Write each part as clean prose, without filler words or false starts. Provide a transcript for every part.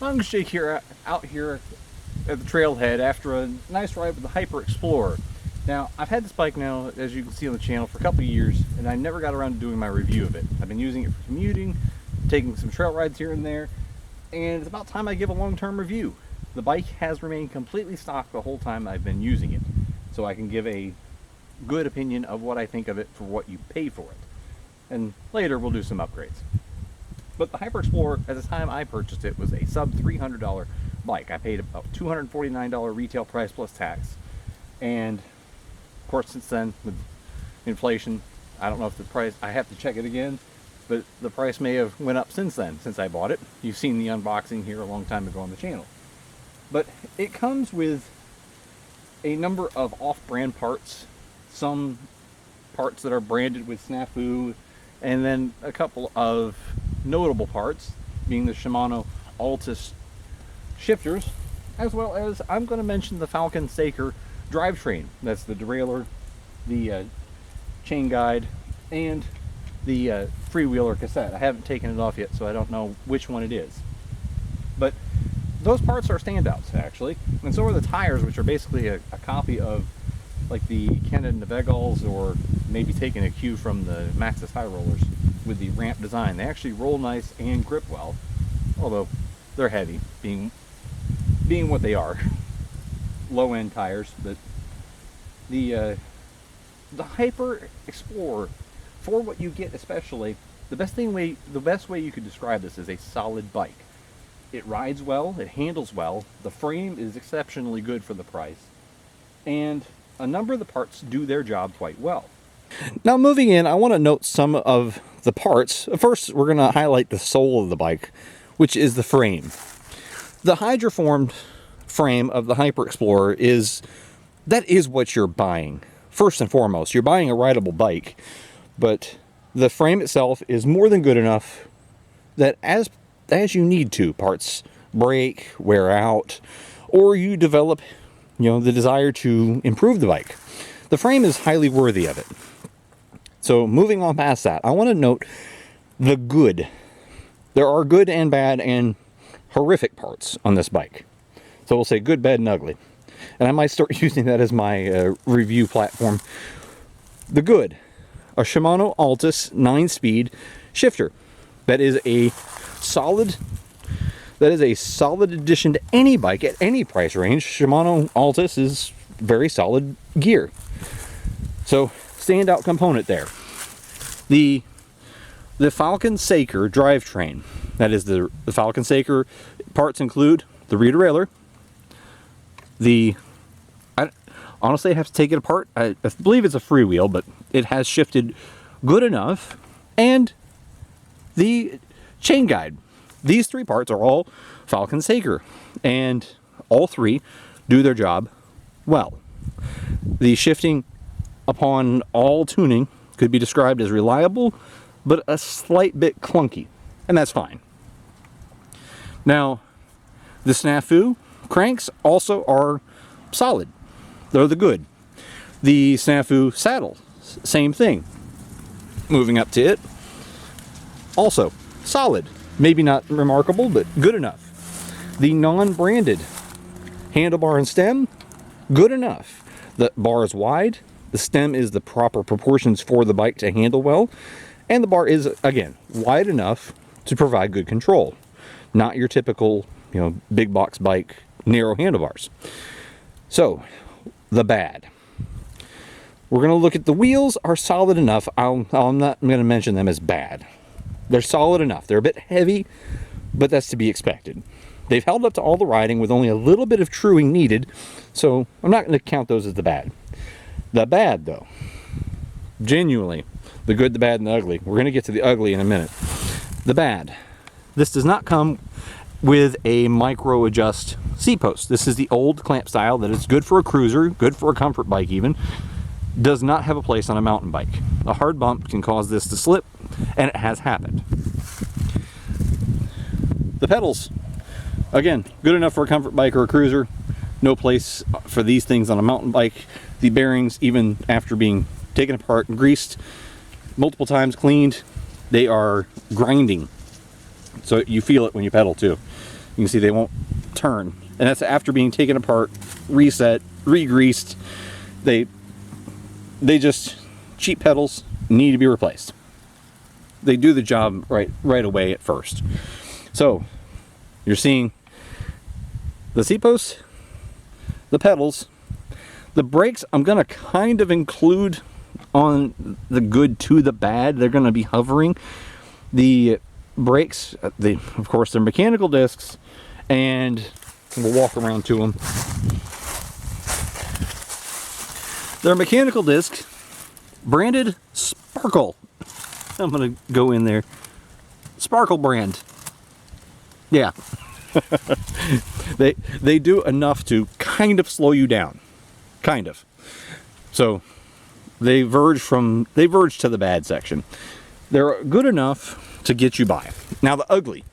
Long Jake here, out here at the trailhead after a nice ride with the Hyper Explorer. Now, I've had this bike now, as you can see on the channel, for a couple of years, and I never got around to doing my review of it. I've been using it for commuting, taking some trail rides here and there, and it's about time I give a long-term review. The bike has remained completely stock the whole time I've been using it, so I can give a good opinion of what I think of it for what you pay for it. And later we'll do some upgrades. But the Hyper Explorer, at the time I purchased it, was a sub $300 bike. I paid about $249 retail price plus tax. And of course, since then, with inflation, I don't know if the price, I have to check it again, but the price may have went up since then, since I bought it. You've seen the unboxing here a long time ago on the channel. But it comes with a number of off-brand parts, some parts that are branded with Snafu, and then a couple of notable parts, being the Shimano Altus shifters, as well as I'm going to mention the Falcon Saker drivetrain. That's the derailleur, the chain guide, and the freewheeler cassette. I haven't taken it off yet, so I don't know which one it is. But those parts are standouts, actually, and so are the tires, which are basically a copy of like the Canon Navegals, or maybe taking a cue from the Maxxis High Rollers with the ramp design. They actually roll nice and grip well, although they're heavy, being what they are. Low-end tires. But the Hyper Explorer, for what you get especially, the best way you could describe this is a solid bike. It rides well, it handles well, the frame is exceptionally good for the price, and a number of the parts do their job quite well. Now, moving in, I want to note some of the parts. First, we're going to highlight the soul of the bike, which is the frame. The hydroformed frame of the Hyper Explorer is what you're buying. First and foremost, you're buying a rideable bike, but the frame itself is more than good enough that as you need to, parts break, wear out, or you develop the desire to improve the bike, the frame is highly worthy of it. So moving on past that, I want to note the good. There are good and bad and horrific parts on this bike. So we'll say good, bad, and ugly. And I might start using that as my review platform. The good, a Shimano Altus 9-speed shifter. That is a solid addition to any bike at any price range. Shimano Altus is very solid gear. So, standout component there. The Falcon Saker drivetrain. That is the Falcon Saker parts include the rear derailleur. Honestly, I have to take it apart. I believe it's a freewheel, but it has shifted good enough. And the chain guide. These three parts are all Falcon Saker, and all three do their job well. The shifting upon all tuning could be described as reliable, but a slight bit clunky, and that's fine. Now, the Snafu cranks also are solid. They're the good. The Snafu saddle, same thing. Moving up to it, also solid. Maybe not remarkable, but good enough. The non-branded handlebar and stem, good enough. The bar is wide, the stem is the proper proportions for the bike to handle well, and the bar is, again, wide enough to provide good control. Not your typical, big box bike, narrow handlebars. So, the bad. We're going to look at the wheels are solid enough. I'm not going to mention them as bad. They're solid enough. They're a bit heavy, but that's to be expected. They've held up to all the riding with only a little bit of truing needed, so I'm not going to count those as the bad. The bad, though, genuinely, the good, the bad, and the ugly. We're going to get to the ugly in a minute. The bad. This does not come with a micro adjust seat post. This is the old clamp style that is good for a cruiser, good for a comfort bike even. Does not have a place on a mountain bike. A hard bump can cause this to slip, and it has happened. The pedals, again, good enough for a comfort bike or a cruiser. No place for these things on a mountain bike. The bearings, even after being taken apart and greased multiple times, cleaned, they are grinding. So you feel it when you pedal too. You can see they won't turn. And that's after being taken apart, reset, re-greased. They just, cheap pedals need to be replaced. They do the job right away at first. So you're seeing the seat posts, the pedals, the brakes. I'm gonna kind of include on the good to the bad. They're gonna be hovering. The brakes, of course, they're mechanical discs, and we'll walk around to them. They're mechanical disc, branded Sparkle. I'm gonna go in there. Sparkle brand. Yeah. they do enough to kind of slow you down. Kind of. So they verge to the bad section. They're good enough to get you by. Now the ugly.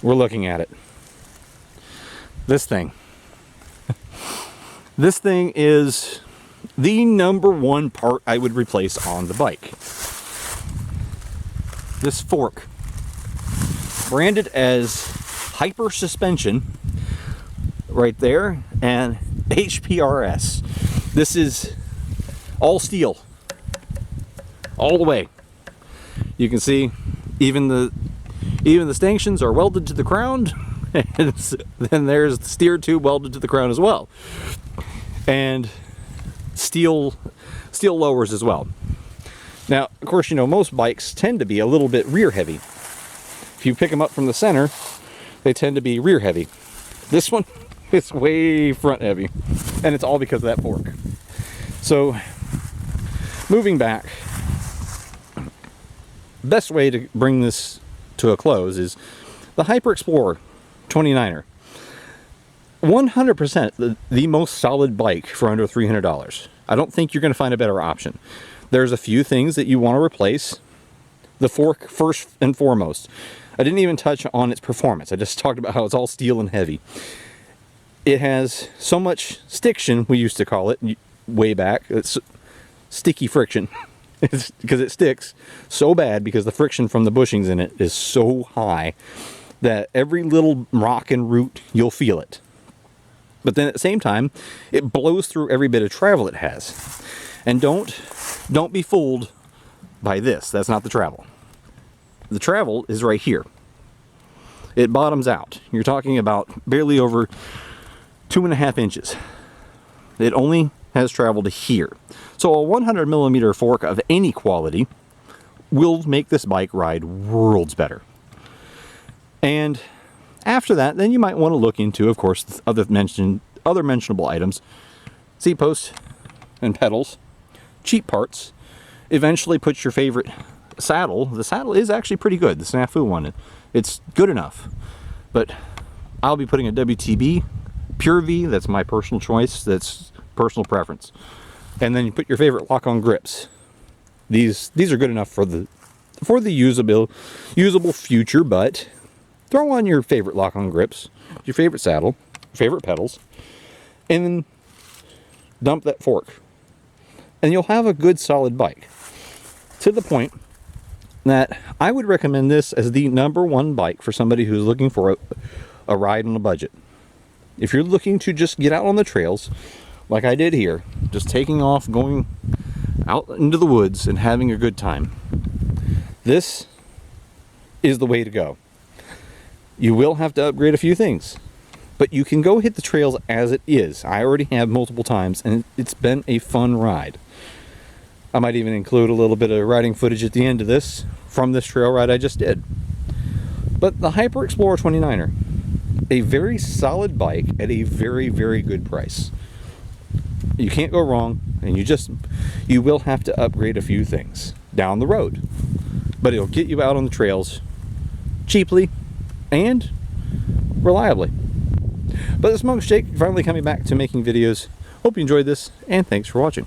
We're looking at it. This thing. This thing is the #1 part I would replace on the bike. This fork, branded as Hyper Suspension, right there, and HPRS. This is all steel, all the way. You can see even the stanchions are welded to the crown, and then there's the steer tube welded to the crown as well, and steel lowers as well. Now, of course, you know, most bikes tend to be a little bit rear heavy. If you pick them up from the center, they tend to be rear heavy. This one is way front heavy, and it's all because of that fork. So, moving back, best way to bring this to a close is the Hyper Explorer 29er. 100% the most solid bike for under $300. I don't think you're going to find a better option. There's a few things that you want to replace. The fork first and foremost. I didn't even touch on its performance. I just talked about how it's all steel and heavy. It has so much stiction, we used to call it way back. It's sticky friction. It's because it sticks so bad because the friction from the bushings in it is so high that every little rock and root, you'll feel it. But then at the same time, it blows through every bit of travel it has. And don't be fooled by this. That's not the travel. The travel is right here. It bottoms out. You're talking about barely over 2.5 inches. It only has travel to here. So a 100mm fork of any quality will make this bike ride worlds better. And after that, then you might want to look into, of course, other mentionable items, seat posts and pedals, cheap parts. Eventually put your favorite saddle. The saddle is actually pretty good, the Snafu one. It's good enough. But I'll be putting a WTB Pure V. That's my personal choice. That's personal preference. And then you put your favorite lock-on grips. These are good enough for the usable future, but throw on your favorite lock-on grips, your favorite saddle, your favorite pedals, and then dump that fork. And you'll have a good solid bike. To the point that I would recommend this as the #1 bike for somebody who's looking for a ride on a budget. If you're looking to just get out on the trails, like I did here, just taking off, going out into the woods and having a good time, this is the way to go. You will have to upgrade a few things, but you can go hit the trails as it is. I already have multiple times, and it's been a fun ride. I might even include a little bit of riding footage at the end of this from this trail ride I just did. But the Hyper Explorer 29er, a very solid bike at a very, very good price. You can't go wrong, and you will have to upgrade a few things down the road. But it'll get you out on the trails cheaply and reliably. But this Monk's Jake finally coming back to making videos. Hope you enjoyed this, and thanks for watching.